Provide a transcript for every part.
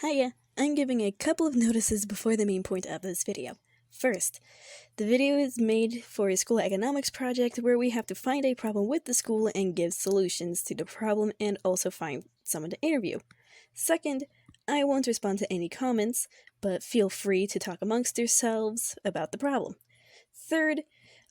Hiya, I'm giving a couple of notices before the main point of this video. First, the video is made for a school economics project where we have to find a problem with the school and give solutions to the problem and also find someone to interview. Second, I won't respond to any comments, but feel free to talk amongst yourselves about the problem. Third,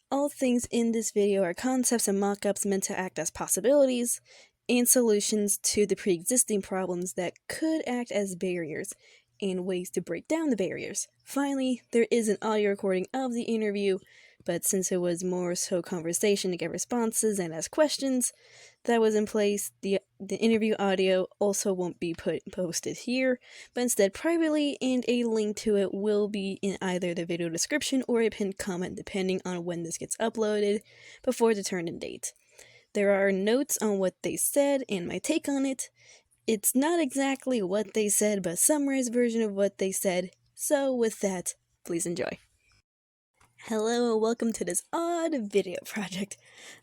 all things in this video are concepts and mock-ups meant to act as possibilities and solutions to the pre-existing problems that could act as barriers and ways to break down the barriers. Finally, there is an audio recording of the interview, but since it was more so conversation to get responses and ask questions that was in place, the interview audio also won't be posted here, but instead privately, and a link to it will be in either the video description or a pinned comment depending on when this gets uploaded before the turn-in date. There are notes on what they said and my take on it. It's not exactly what they said, but a summarized version of what they said. So with that, please enjoy. Hello and welcome to this odd video project.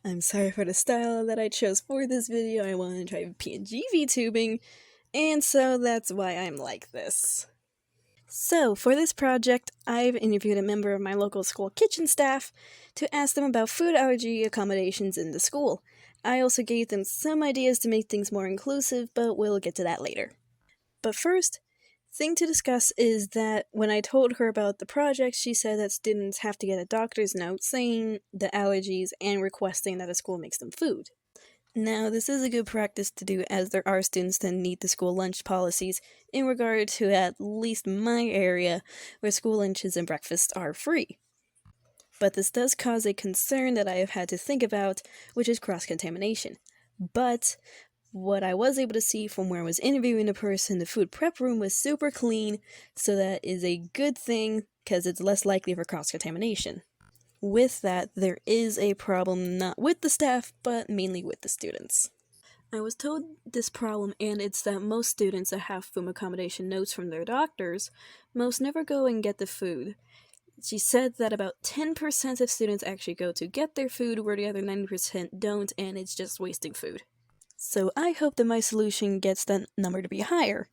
I'm sorry for the style that I chose for this video. I wanted to try PNG VTubing, and so that's why I'm like this. So, for this project, I've interviewed a member of my local school kitchen staff to ask them about food allergy accommodations in the school. I also gave them some ideas to make things more inclusive, but we'll get to that later. But first, thing to discuss is that when I told her about the project, she said that students have to get a doctor's note saying the allergies and requesting that a school makes them food. Now, this is a good practice to do as there are students that need the school lunch policies in regard to at least my area where school lunches and breakfasts are free. But this does cause a concern that I have had to think about, which is cross-contamination. But what I was able to see from where I was interviewing the person, the food prep room was super clean, so that is a good thing because it's less likely for cross-contamination. With that, there is a problem not with the staff, but mainly with the students. I was told this problem, and it's that most students that have food accommodation notes from their doctors, most never go and get the food. She said that about 10% of students actually go to get their food, where the other 90% don't, and it's just wasting food. So I hope that my solution gets that number to be higher.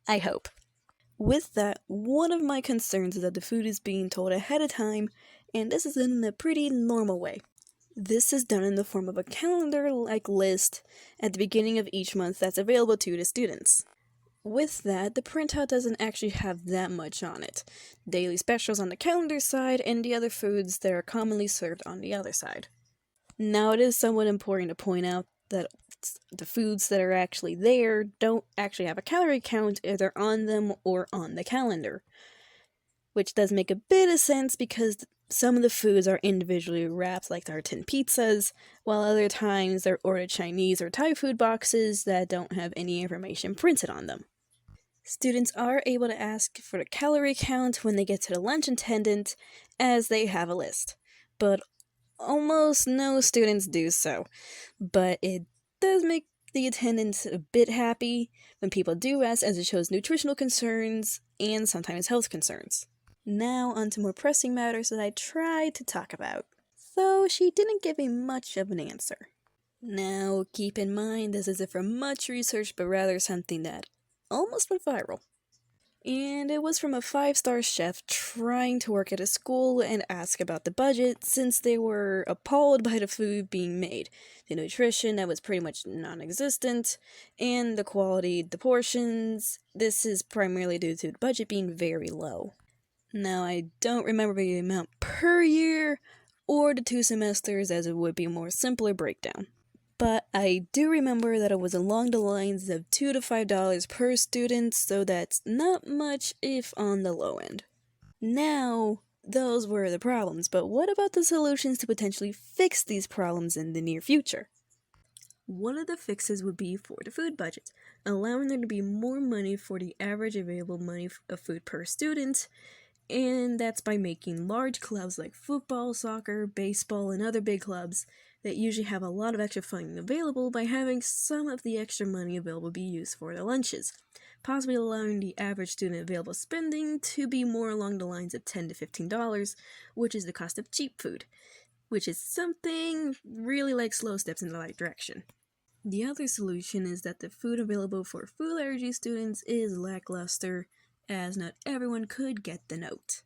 I hope. With that, one of my concerns is that the food is being told ahead of time, and this is in a pretty normal way. This is done in the form of a calendar-like list at the beginning of each month that's available to the students. With that, the printout doesn't actually have that much on it. Daily specials on the calendar side, and the other foods that are commonly served on the other side. Now, it is somewhat important to point out that the foods that are actually there don't actually have a calorie count either on them or on the calendar. Which does make a bit of sense because some of the foods are individually wrapped like our tin pizzas, while other times they're ordered Chinese or Thai food boxes that don't have any information printed on them. Students are able to ask for the calorie count when they get to the lunch attendant, as they have a list. But almost no students do so. But it does make the attendants a bit happy when people do ask, as it shows nutritional concerns and sometimes health concerns. Now on to more pressing matters that I tried to talk about, though she didn't give me much of an answer. Now keep in mind this isn't from much research, but rather something that almost went viral. And it was from a 5-star chef trying to work at a school and ask about the budget since they were appalled by the food being made. The nutrition that was pretty much non-existent, and the quality, the portions. This is primarily due to the budget being very low. Now, I don't remember the amount per year or the 2 semesters, as it would be a more simpler breakdown. But I do remember that it was along the lines of $2 to $5 per student, so that's not much if on the low end. Now, those were the problems, but what about the solutions to potentially fix these problems in the near future? One of the fixes would be for the food budget, allowing there to be more money for the average available money of food per student, and that's by making large clubs like football, soccer, baseball, and other big clubs that usually have a lot of extra funding available by having some of the extra money available be used for their lunches, possibly allowing the average student available spending to be more along the lines of $10 to $15, which is the cost of cheap food, which is something really like slow steps in the right direction. The other solution is that the food available for food allergy students is lackluster, as not everyone could get the note.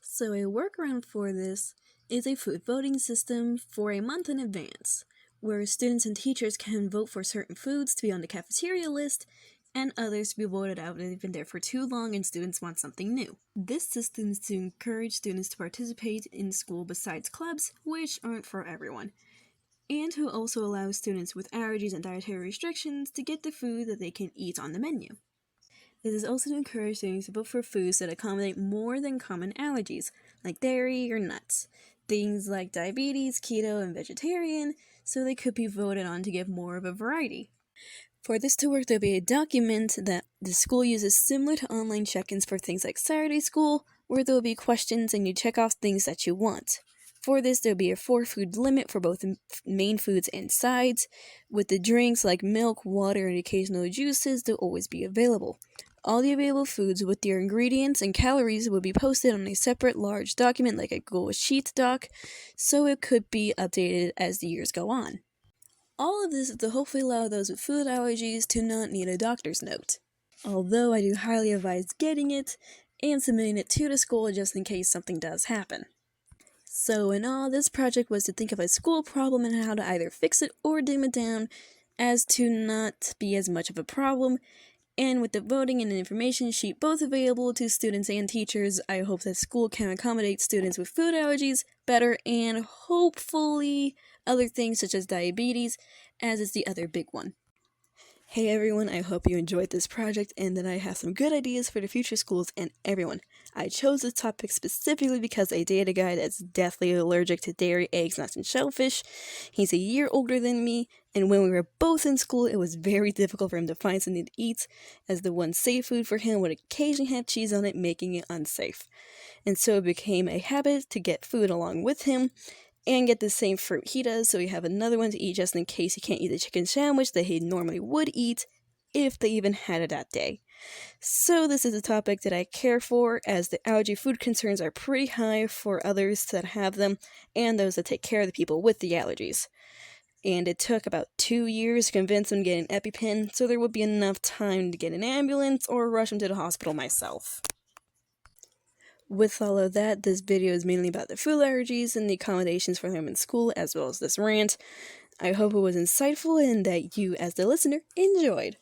So a workaround for this is a food voting system for a month in advance, where students and teachers can vote for certain foods to be on the cafeteria list and others to be voted out if they've been there for too long and students want something new. This system is to encourage students to participate in school besides clubs, which aren't for everyone, and to also allow students with allergies and dietary restrictions to get the food that they can eat on the menu. This is also to encourage students to vote for foods that accommodate more than common allergies, like dairy or nuts, things like diabetes, keto, and vegetarian, so they could be voted on to give more of a variety. For this to work, there'll be a document that the school uses similar to online check-ins for things like Saturday school, where there'll be questions and you check off things that you want. For this, there'll be a 4-food limit for both main foods and sides, with the drinks like milk, water, and occasional juices they'll always be available. All the available foods with their ingredients and calories will be posted on a separate large document like a Google Sheets doc, so it could be updated as the years go on. All of this is to hopefully allow those with food allergies to not need a doctor's note. Although I do highly advise getting it and submitting it to the school just in case something does happen. So in all, this project was to think of a school problem and how to either fix it or dim it down as to not be as much of a problem. And with the voting and the information sheet both available to students and teachers, I hope that school can accommodate students with food allergies better and hopefully other things such as diabetes, as is the other big one. Hey everyone, I hope you enjoyed this project and that I have some good ideas for the future schools and everyone. I chose this topic specifically because I dated a guy that's deathly allergic to dairy, eggs, nuts, and shellfish. He's a year older than me, and when we were both in school, it was very difficult for him to find something to eat, as the one safe food for him would occasionally have cheese on it, making it unsafe. And so it became a habit to get food along with him, and get the same fruit he does, so we have another one to eat just in case he can't eat the chicken sandwich that he normally would eat, if they even had it that day. So this is a topic that I care for, as the allergy food concerns are pretty high for others that have them, and those that take care of the people with the allergies. And it took about 2 years to convince him to get an EpiPen, so there would be enough time to get an ambulance or rush him to the hospital myself. With all of that, this video is mainly about the food allergies and the accommodations for them in school, as well as this rant. I hope it was insightful and that you, as the listener, enjoyed.